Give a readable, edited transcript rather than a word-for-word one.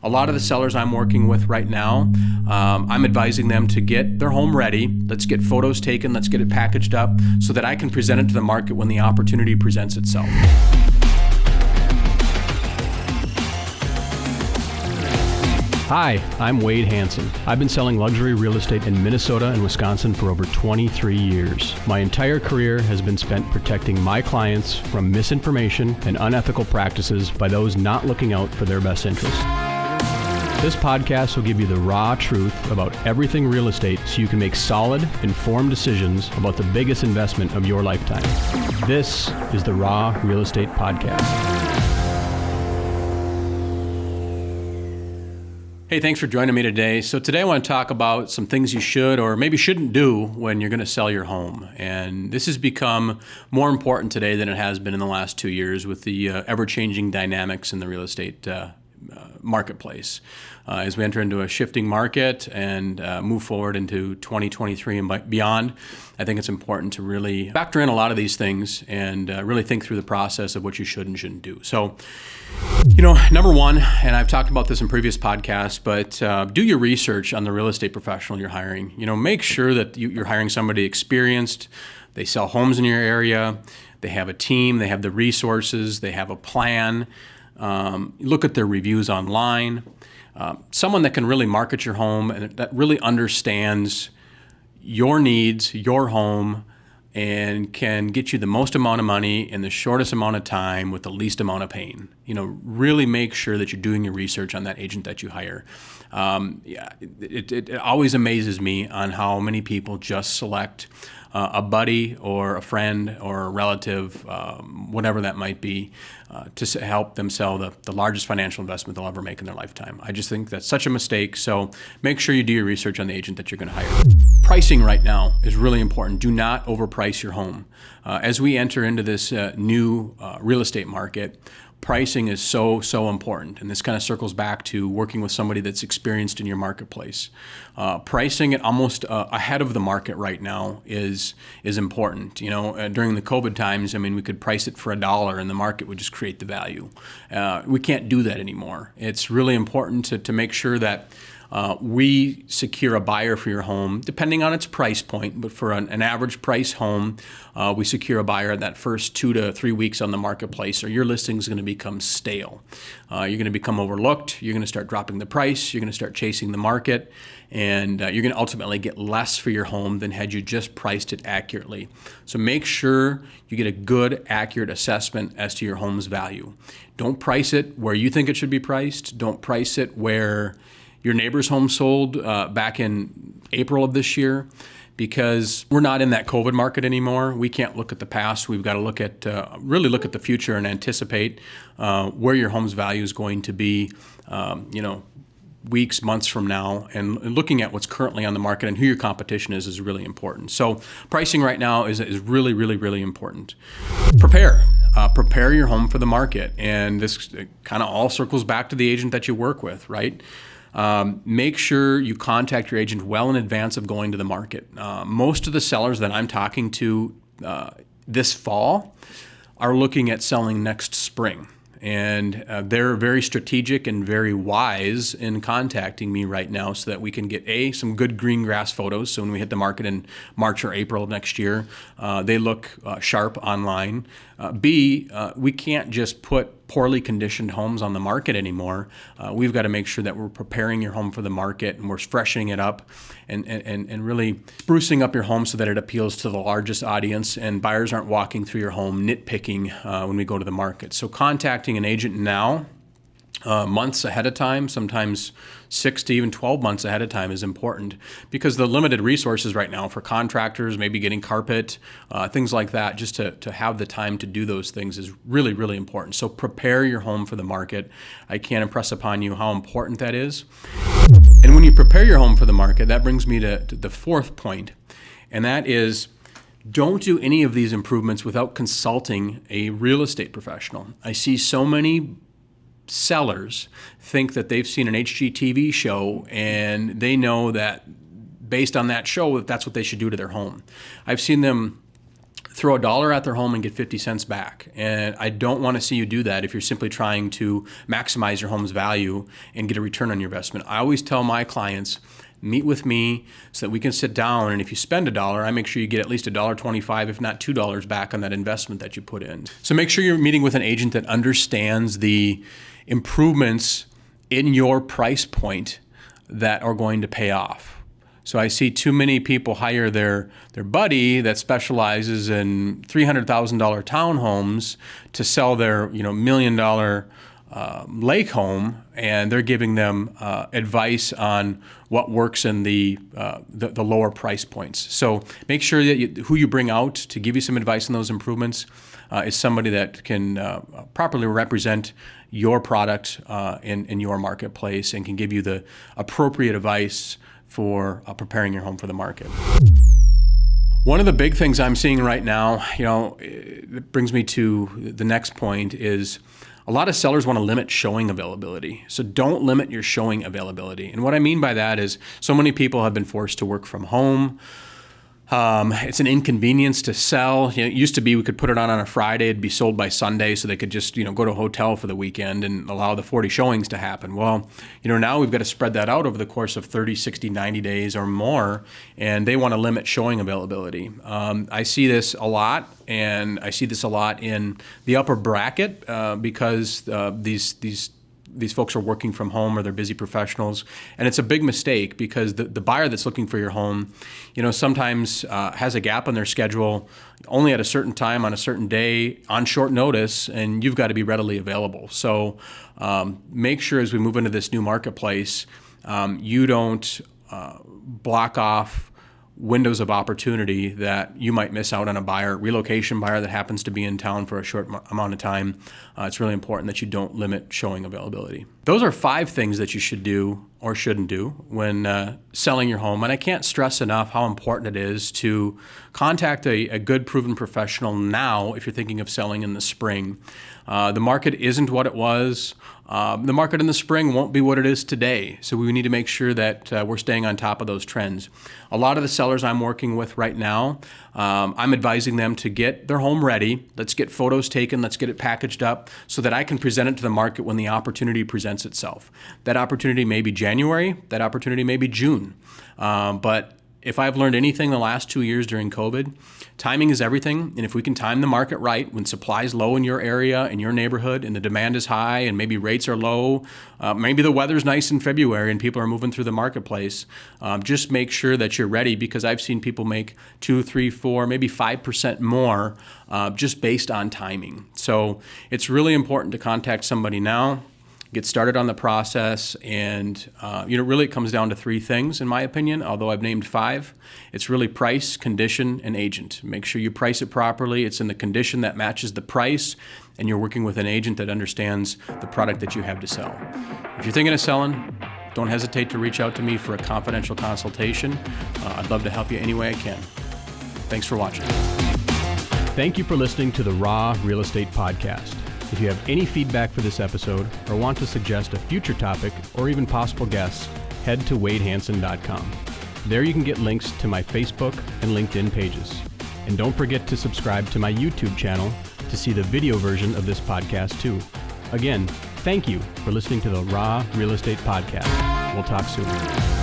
A lot of the sellers I'm working with right now, I'm advising them to get their home ready. Let's get photos taken, let's get it packaged up so that I can present it to the market when the opportunity presents itself. Hi, I'm Wade Hansen. I've been selling luxury real estate in Minnesota and Wisconsin for over 23 years. My entire career has been spent protecting my clients from misinformation and unethical practices by those not looking out for their best interests. This podcast will give you the raw truth about everything real estate so you can make solid, informed decisions about the biggest investment of your lifetime. This is the Raw Real Estate Podcast. Hey, thanks for joining me today. So today I want to talk about some things you should or maybe shouldn't do when you're going to sell your home. And this has become more important today than it has been in the last 2 years with the ever-changing dynamics in the real estate marketplace. As we enter into a shifting market and move forward into 2023 and beyond, I think it's important to really factor in a lot of these things and really think through the process of what you should and shouldn't do. So, number one, and I've talked about this in previous podcasts, but do your research on the real estate professional you're hiring. Make sure that you're hiring somebody experienced. They sell homes in your area. They have a team. They have the resources. They have a plan. Look at their reviews online. Someone that can really market your home and that really understands your needs, your home, and can get you the most amount of money in the shortest amount of time with the least amount of pain. Really make sure that you're doing your research on that agent that you hire. It always amazes me on how many people just select a buddy or a friend or a relative, whatever that might be, to help them sell the largest financial investment they'll ever make in their lifetime. I just think that's such a mistake. So make sure you do your research on the agent that you're going to hire. Pricing right now is really important. Do not overprice your home. As we enter into this new real estate market, pricing is so important, and this kind of circles back to working with somebody that's experienced in your marketplace. Pricing it almost ahead of the market right now is important. During the COVID times, we could price it for $1 and the market would just create the value. We can't do that anymore. It's really important to make sure that we secure a buyer for your home, depending on its price point, but for an average price home, we secure a buyer that first 2 to 3 weeks on the marketplace, or your listing is going to become stale. You're going to become overlooked. You're going to start dropping the price. You're going to start chasing the market, and you're going to ultimately get less for your home than had you just priced it accurately. So make sure you get a good, accurate assessment as to your home's value. Don't price it where you think it should be priced. Don't price it where your neighbor's home sold back in April of this year, because we're not in that COVID market anymore. We can't look at the past. We've got to look at really look at the future and anticipate where your home's value is going to be, weeks, months from now, and looking at what's currently on the market and who your competition is really important. So pricing right now is really, really, really important. Prepare your home for the market, and this kind of all circles back to the agent that you work with, right? Make sure you contact your agent well in advance of going to the market. Most of the sellers that I'm talking to this fall are looking at selling next spring. And they're very strategic and very wise in contacting me right now so that we can get some good green grass photos. So when we hit the market in March or April of next year, they look sharp online. We can't just put poorly conditioned homes on the market anymore. We've got to make sure that we're preparing your home for the market and we're freshening it up and really sprucing up your home so that it appeals to the largest audience and buyers aren't walking through your home nitpicking when we go to the market. So contacting an agent now, months ahead of time, sometimes 6 to even 12 months ahead of time is important, because the limited resources right now for contractors, maybe getting carpet, things like that, just to have the time to do those things is really, really important. So prepare your home for the market. I can't impress upon you how important that is. And when you prepare your home for the market, that brings me to the fourth point, and that is don't do any of these improvements without consulting a real estate professional. I see so many sellers think that they've seen an HGTV show and they know that based on that show, that's what they should do to their home. I've seen them throw $1 at their home and get 50 cents back. And I don't want to see you do that if you're simply trying to maximize your home's value and get a return on your investment. I always tell my clients, meet with me so that we can sit down, and if you spend $1, I make sure you get at least $1.25, if not $2 back on that investment that you put in. So make sure you're meeting with an agent that understands the improvements in your price point that are going to pay off. So I see too many people hire their buddy that specializes in $300,000 townhomes to sell their $1 million lake home, and they're giving them advice on what works in the lower price points. So make sure that who you bring out to give you some advice on those improvements is somebody that can properly represent your product in your marketplace and can give you the appropriate advice for preparing your home for the market. One of the big things I'm seeing right now, it brings me to the next point, is a lot of sellers want to limit showing availability. So don't limit your showing availability. And what I mean by that is so many people have been forced to work from home. It's an inconvenience to sell. It used to be we could put it on a Friday, it'd be sold by Sunday, so they could just go to a hotel for the weekend and allow the 40 showings to happen. Well, now we've got to spread that out over the course of 30, 60, 90 days or more, and they want to limit showing availability. I see this a lot, and I see this a lot in the upper bracket because these folks are working from home or they're busy professionals. And it's a big mistake because the buyer that's looking for your home, sometimes has a gap in their schedule only at a certain time on a certain day on short notice, and you've got to be readily available. So make sure as we move into this new marketplace, you don't block off windows of opportunity that you might miss out on a relocation buyer that happens to be in town for a short amount of time. It's really important that you don't limit showing availability. Those are 5 things that you should do or shouldn't do when selling your home. And I can't stress enough how important it is to contact a good, proven professional now if you're thinking of selling in the spring. The market isn't what it was. The market in the spring won't be what it is today. So we need to make sure that we're staying on top of those trends. A lot of the sellers I'm working with right now, I'm advising them to get their home ready. Let's get photos taken. Let's get it packaged up so that I can present it to the market when the opportunity presents itself. That opportunity may be January. That opportunity may be June. But if I've learned anything the last 2 years during COVID, timing is everything. And if we can time the market right, when supply is low in your area, in your neighborhood, and the demand is high, and maybe rates are low, maybe the weather's nice in February and people are moving through the marketplace, just make sure that you're ready, because I've seen people make 2, 3, 4, maybe 5% more just based on timing. So it's really important to contact somebody now, get started on the process, and really it comes down to 3 things in my opinion, although I've named 5. It's really price, condition, and agent. Make sure you price it properly, it's in the condition that matches the price, and you're working with an agent that understands the product that you have to sell. If you're thinking of selling, don't hesitate to reach out to me for a confidential consultation. I'd love to help you any way I can. Thanks for watching. Thank you for listening to the Raw Real Estate Podcast. If you have any feedback for this episode or want to suggest a future topic or even possible guests, head to wadehansen.com. There you can get links to my Facebook and LinkedIn pages. And don't forget to subscribe to my YouTube channel to see the video version of this podcast too. Again, thank you for listening to the Raw Real Estate Podcast. We'll talk soon.